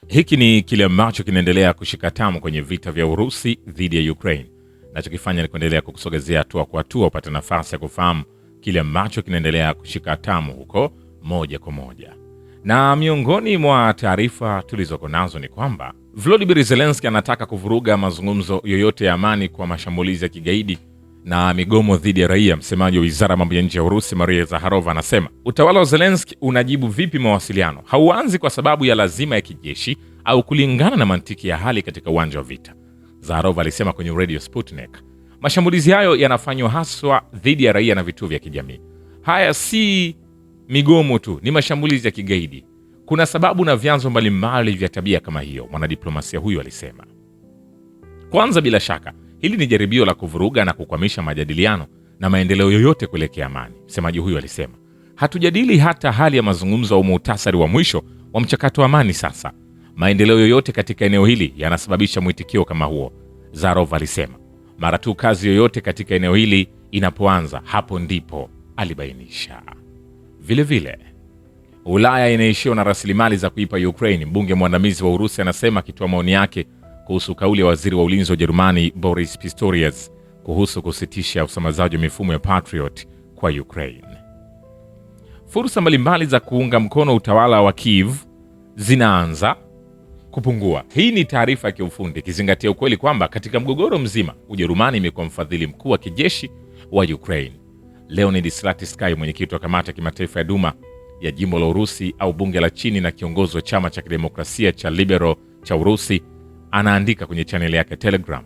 Hiki ni kile ambacho kinaendelea kushika tamu kwenye vita vya Urusi dhidi ya Ukraine. Nachokifanya ni kuendelea kukusogezea hatua kwa hatua upate nafasi ya kufahamu kile ambacho kinaendelea kushika tamu huko moja kwa moja. Na miongoni mwa taarifa tulizoko nazo ni kwamba Volodymyr Zelensky anataka kuvuruga mazungumzo yoyote ya amani kwa mashambulizi ya kigaidi na migomo dhidi ya raia. Msemaji wa Wizara ya Mambo ya Nje ya Urusi, Maria Zakharova, anasema utawala wa Zelensky unajibu vipi mawasiliano? Hauanzi kwa sababu ya lazima ya kijeshi au kulingana na mantiki ya hali katika uwanja wa vita. Zakharova alisema kwenye Radio Sputnik, mashambulizi hayo yanafanywa haswa dhidi ya raia na vituo vya kijamii. Haya si migomo tu, ni mashambulizi ya kigaidi. Kuna sababu na vyanzo mbalimbali vya tabia kama hiyo, mwanadiplomasia huyu alisema. Kwanza, bila shaka hili ni jaribio la kuvuruga na kukwamisha majadiliano na maendeleo yoyote kuelekea amani. Msemaji huyu alisema, hatujadili hata hali ya mazungumzo au muhtasari wa mwisho wa mchakato wa amani sasa. Maendeleo yoyote katika eneo hili yanasababisha mwitikio kama huo. Zakharova alisema, mara tu kazi yoyote katika eneo hili inapoanza, hapo ndipo, alibainisha. Vile vile, Ulaya inaishiwa na rasilimali za kuipa Ukraine. Mbunge mwandamizi wa Urusi anasema, akitoa maoni yake kuhusu kauli ya waziri wa ulinzi wa Jerumani Boris Pistorius kuhusu kusitisha usambazaji wa mifumo ya Patriot kwa Ukraine. Fursa mbalimbali za kuunga mkono utawala wa Kiev zinaanza kupungua. Hii ni taarifa ya kiufundi ikizingatia ukweli kwamba katika mgogoro mzima Ujerumani imekuwa mfadhili mkuu wa kijeshi wa Ukraine. Leonid Slatysky, mwenyekiti wa kamati ya kimataifa ya Duma ya jimbo la Urusi au bunge la chini na kiongozi wa chama cha kidemokrasia cha Liberal cha Urusi, anaandika kwenye chaneli yake Telegram,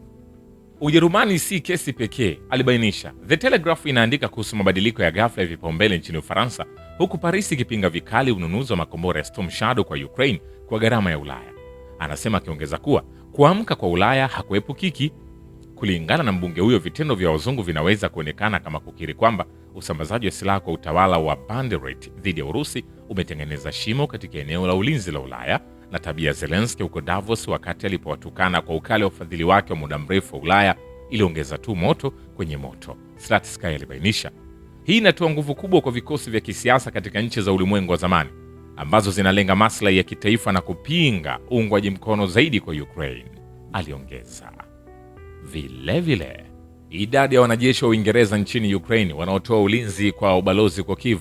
Ujerumani si kesi pekee, alibainisha. The Telegraph inaandika kuhusu mabadiliko ya ghafla ya vipaumbele nchini Ufaransa, huku Paris ikipinga vikali ununuzi wa makombora ya Storm Shadow kwa Ukraine kwa gharama ya Ulaya. Anasema akiongeza kuwa kuamka kwa Ulaya hakuepukiki. Kulingana na mbunge huyo, vitendo vya wazungu vinaweza kuonekana kama kukiri kwamba usambazaji wa silaha kwa utawala wa Banderat dhidi ya Urusi umetengeneza shimo katika eneo la ulinzi la Ulaya, na tabia Zelensky huko Davos wakati alipowatukana kwa ukali wa ufadhili wake wa muda mrefu wa Ulaya iliongeza tu moto kwenye moto. Slatysky alibainisha, hii inatoa nguvu kubwa kwa vikosi vya kisiasa katika nchi za ulimwengu wa zamani ambazo zinalenga maslahi ya kitaifa na kupinga uungwaji mkono zaidi kwa Ukraine, aliongeza. Vilevile, idadi ya wanajeshi wa Uingereza nchini Ukraine wanaotoa ulinzi kwa ubalozi kwa Kiev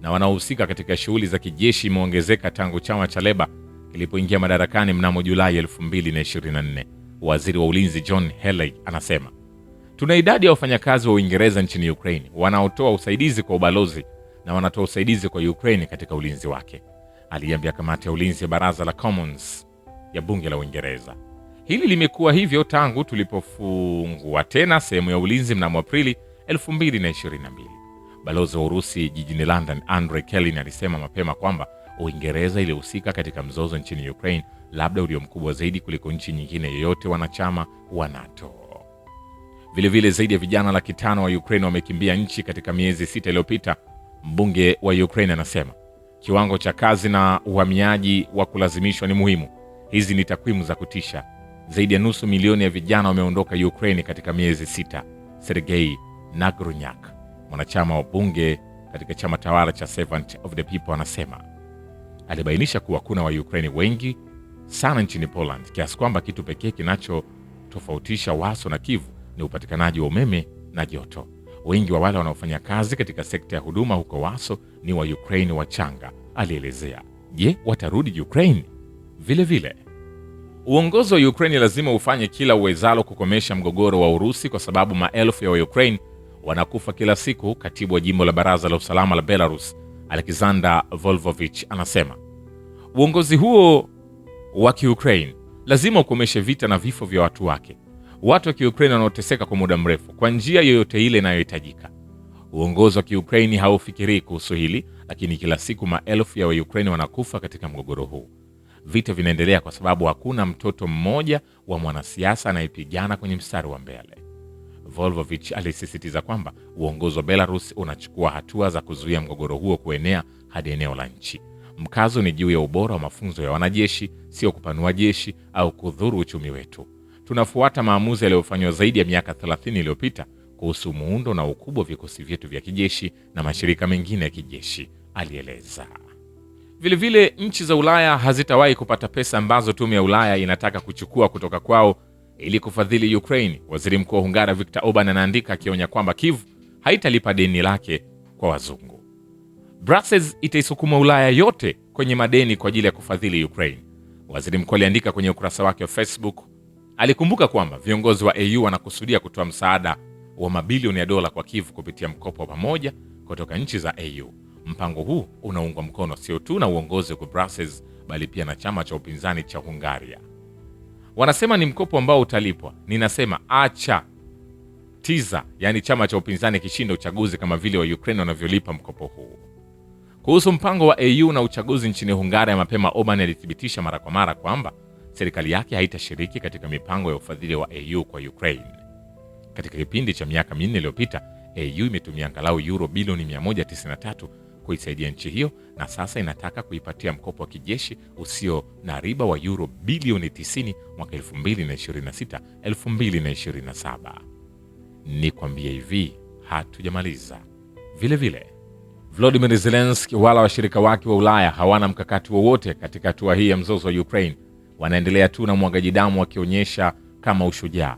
na wanaohusika katika shughuli za kijeshi imeongezeka tangu chama cha Leba kilipoingia madarakani mnamo Julai 2024. Waziri wa ulinzi John Healey anasema, tuna idadi ya wafanyakazi wa Uingereza nchini Ukraine wanaotoa usaidizi kwa ubalozi na wanatoa usaidizi kwa Ukraine katika ulinzi wake, aliambia kamati ya ulinzi ya baraza la Commons ya bunge la Uingereza. Hili limekuwa hivyo tangu tulipofungua tena sehemu ya ulinzi mnamo Aprili 2022. Balozi wa Urusi jijini London Andrei Kelin alisema mapema kwamba Uingereza ilihusika katika mzozo nchini Ukraine, labda ulio mkubwa zaidi kuliko nchi nyingine yoyote wanachama wa NATO. Vilevile, zaidi ya vijana 500,000 wa Ukraine wamekimbia nchi katika miezi 6 iliyopita. Mbunge wa Ukraine anasema kiwango cha kazi na uhamiaji wa kulazimishwa ni muhimu. Hizi ni takwimu za kutisha. Zaidi ya nusu milioni ya vijana wameondoka Ukraine katika miezi 6. Sergei Nagrunyak, mwanachama wa bunge katika chama tawala cha Servant of the People, anasema. Alibainisha kuwa kuna wa Ukraine wengi sana nchini Poland kiasi kwamba kitu pekee kinachotofautisha Warsaw na Kiev ni upatikanaji wa umeme na joto. Wengi wa wale wanaofanya kazi katika sekta ya huduma huko Warsaw ni wa Ukraine wachanga, alielezea. Je, watarudi Ukraine? Vilevile, uongozi wa Ukraine lazima ufanye kila uwezalo kukomesha mgogoro wa Urusi kwa sababu maelfu ya Ukraine wanakufa kila siku. Katibu wa jimbo la baraza la usalama la Belarus Alexander Volvovich anasema uongozi huo wa Kiukraine lazima ukomeshe vita na vifo vya watu wake, watu wa Kiukraine wanaoteseka kwa muda mrefu, kwa njia yoyote ile inayohitajika. Uongozi wa Kiukraine haufikirii kuhusu hili, lakini kila siku maelfu ya Waukraine wanakufa katika mgogoro huu. Vita vinaendelea kwa sababu hakuna mtoto mmoja wa mwanasiasa anayepigana kwenye mstari wa mbele. Volvovich alisisitiza kwamba uongozi wa Belarus unachukua hatua za kuzuia mgogoro huo kuenea hadi eneo la nchi. Mkazo ni juu ya ubora wa mafunzo ya wanajeshi, sio kupanua jeshi au kudhuru uchumi wetu. Tunafuata maamuzi yaliyofanywa zaidi ya miaka 30 iliyopita kuhusu muundo na ukubwa wa vikosi vyetu vya kijeshi na mashirika mengine ya kijeshi, alieleza. Vilevile nchi za Ulaya hazitawahi kupata pesa ambazo tume ya Ulaya inataka kuchukua kutoka kwao ili kufadhili Ukraine. Waziri Mkuu wa Hungaria Viktor Orban anaandika akionya kwamba Kiev haitalipa deni lake kwa wazungu. Brussels itaisukuma Ulaya yote kwenye madeni kwa ajili ya kufadhili Ukraine. Waziri mkuu aliandika kwenye ukurasa wake wa Facebook. Alikumbuka kwamba viongozi wa EU wanakusudia kutoa msaada wa mabilioni ya dola kwa Kiev kupitia mkopo wa pamoja kutoka nchi za EU. Mpango huu unaungwa mkono sio tu na uongozi wa Brussels bali pia na chama cha upinzani cha Hungaria. Wanasema ni mkopo ambao utalipwa. Ninasema acha tiza, yani chama cha upinzani kishinda uchaguzi kama vile wa Ukraine wanavyolipa mkopo huu. Kuhusu mpango wa EU na uchaguzi nchini Hungaria, mapema Orban alithibitisha mara kwa mara kwamba serikali yake haitashiriki katika mipango ya ufadhili wa EU kwa Ukraine. Katika kipindi cha miaka 4 iliyopita, EU imetumia angalau euro bilioni 193 kuisaidia nchi hiyo, na sasa inataka kuipatia mkopo wa kijeshi usio na riba wa euro bilioni 90 mwaka 2026-2027. Nikwambie hivi, hatujamaliza. Vile Volodymyr Zelensky wala washirika wake wa Ulaya hawana mkakati wowote katika hatua hii ya mzozo wa Ukraine. Wanaendelea tu na mwagaji damu, wakionyesha kama ushujaa.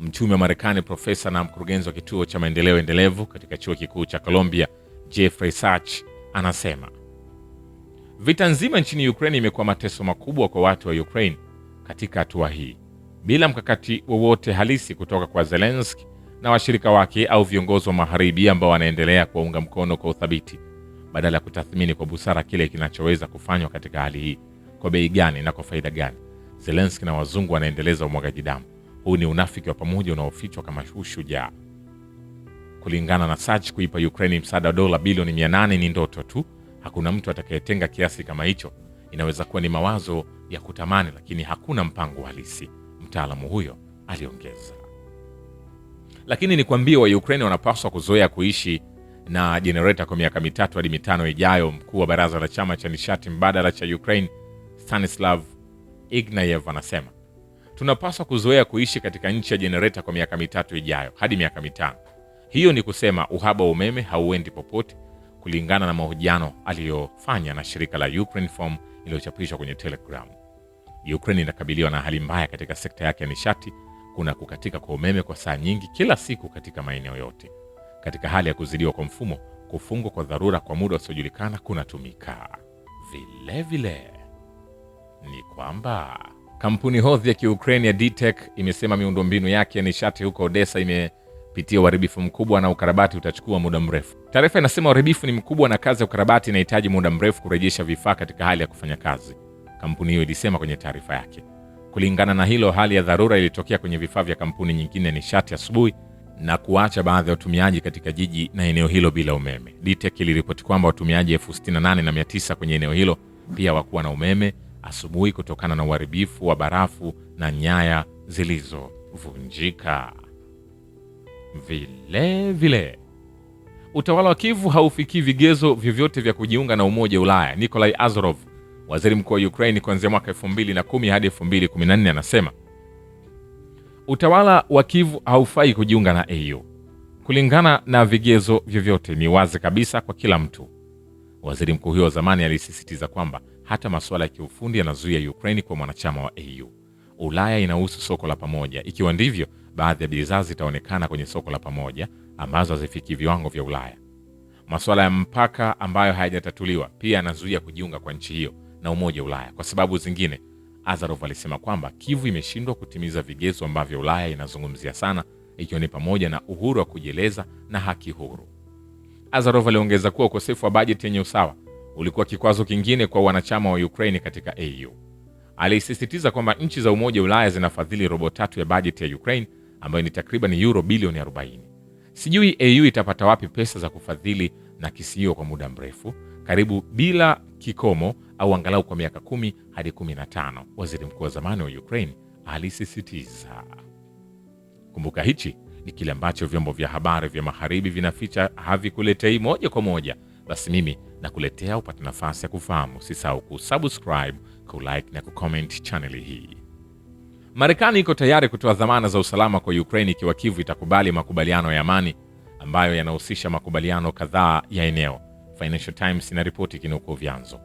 Mchumi wa Marekani, profesa na mkurugenzi wa kituo cha maendeleo endelevu katika chuo kikuu cha Columbia, Jeffrey Sachs, anasema vita nzima nchini Ukraine imekuwa mateso makubwa kwa watu wa Ukraine. Katika hatua hii, bila mkakati wowote halisi kutoka kwa Zelensky na washirika wake au viongozi wa magharibi ambao wanaendelea kuwaunga mkono kwa uthabiti, badala ya kutathmini kwa busara kile kinachoweza kufanywa katika hali hii, kwa bei gani na kwa faida gani, Zelensky na wazungu wanaendeleza umwagaji damu. Huu ni unafiki wa pamoja unaofichwa kama ushujaa. Kulingana na Sachs, kuipa Ukraine msaada wa dola bilioni 800 ni ndoto tu. Hakuna mtu atakayetenga kiasi kama hicho. Inaweza kuwa ni mawazo ya kutamani, lakini hakuna mpango halisi, mtaalamu huyo aliongeza. Lakini nikwambie, wa Ukraine wanapaswa kuzoea kuishi na jenereta kwa miaka 3 hadi 5 ijayo. Mkuu wa baraza la chama cha nishati mbadala cha Ukraine, Stanislav Ignayev, anasema tunapaswa kuzoea kuishi katika nchi ya jenereta kwa miaka 3 ijayo hadi miaka 5. Hiyo ni kusema uhaba wa umeme hauendi popote, kulingana na mahojiano aliyofanya na shirika la Ukrinform iliyochapishwa kwenye Telegram. Ukraine inakabiliwa na hali mbaya katika sekta yake ya nishati. Kuna kukatika kwa umeme kwa saa nyingi kila siku katika maeneo yote. Katika hali ya kuzidiwa kwa mfumo, kufungwa kwa dharura kwa muda usiojulikana kunatumika. Vilevile ni kwamba kampuni hodhi ya Kiukraine ya D-Tech imesema miundombinu yake ya nishati huko Odessa imepitia uharibifu mkubwa na ukarabati utachukua muda mrefu. Taarifa inasema uharibifu ni mkubwa na kazi ya ukarabati inahitaji muda mrefu kurejesha vifaa katika hali ya kufanya kazi, kampuni hiyo ilisema kwenye taarifa yake. Kulingana na hilo, hali ya dharura ilitokea kwenye vifaa vya kampuni nyingine ya nishati asubuhi na kuacha baadhi ya watumiaji katika jiji na eneo hilo bila umeme. D-Tech iliripoti kwamba watumiaji 68,900 kwenye eneo hilo pia hawakuwa na umeme asubuhi kutokana na uharibifu wa barafu na nyaya zilizovunjika. Vile utawala wa Kiev haufikii vigezo vyovyote vya kujiunga na Umoja wa Ulaya. Nikolai Azarov, waziri mkuu wa Ukraine kuanzia mwaka 2010 hadi 2014, anasema utawala wa Kiev haufai kujiunga na EU kulingana na vigezo vyovyote. Ni wazi kabisa kwa kila mtu. Waziri mkuu huyo wa zamani alisisitiza kwamba hata masuala ya kiufundi yanazuia Ukraine kwa mwanachama wa EU. Ulaya inahusu soko la pamoja. Ikiwa ndivyo, baadhi ya bidhaa zitaonekana kwenye soko la pamoja ambazo hazifiki viwango vya Ulaya. Masuala ya mpaka ambayo hayajatatuliwa pia yanazuia kujiunga kwa nchi hiyo na Umoja wa Ulaya. Kwa sababu zingine, Azarov alisema kwamba Kiev imeshindwa kutimiza vigezo ambavyo Ulaya inazungumzia sana, ikiwa ni pamoja na uhuru wa kujieleza na haki huru. Azarov aliongeza kuwa ukosefu wa bajeti yenye usawa ulikuwa kikwazo kingine kwa wanachama wa Ukraine katika EU. Alisisitiza kwamba nchi za Umoja wa Ulaya zinafadhili robo tatu ya bajeti ya Ukraine ambayo ni takriban euro bilioni 40. Sijui EU itapata wapi pesa za kufadhili na kisio kwa muda mrefu, karibu bila kikomo, au angalau kwa miaka 10 hadi 15, waziri mkuu wa zamani wa Ukraine alisisitiza. Kumbuka, hichi ni kile ambacho vyombo vya habari vya magharibi vinaficha, havikuletei moja kwa moja. Basi mimi nakuletea upate nafasi ya kufahamu. Usisahau kusubscribe, kulike na kucomment channel hii. Marekani iko tayari kutoa dhamana za usalama kwa Ukraine ikiwa Kiev itakubali makubaliano ya amani ambayo yanahusisha makubaliano kadhaa ya eneo, Financial Times inaripoti kinukuu vyanzo.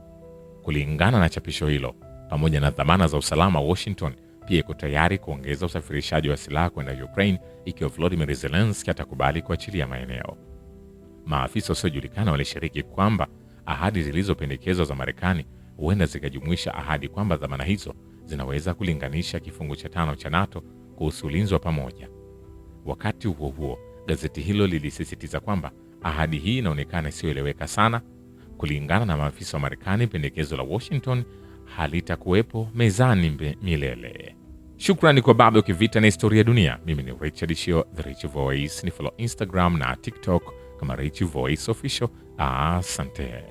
Kulingana na chapisho hilo, pamoja na dhamana za usalama, Washington pia iko tayari kuongeza usafirishaji wa silaha kwenda Ukraine ikiwa Volodymyr Zelensky atakubali kuachilia maeneo. Maafisa wasiojulikana walishiriki kwamba ahadi zilizopendekezwa za Marekani huenda zikajumuisha ahadi kwamba dhamana hizo zinaweza kulinganisha kifungu cha 5 cha NATO kuhusu ulinzi wa pamoja. Wakati huo huo, gazeti hilo lilisisitiza kwamba ahadi hii inaonekana isiyoeleweka sana. Kulingana na maafisa wa Marekani, pendekezo la Washington halitakuwepo mezani milele. Shukrani kwa Baba Ukivita na Historia Dunia. Mimi ni Richard Shio, The Rich Voice. Ni follow Instagram na TikTok kama Rich Voice Official. Asante.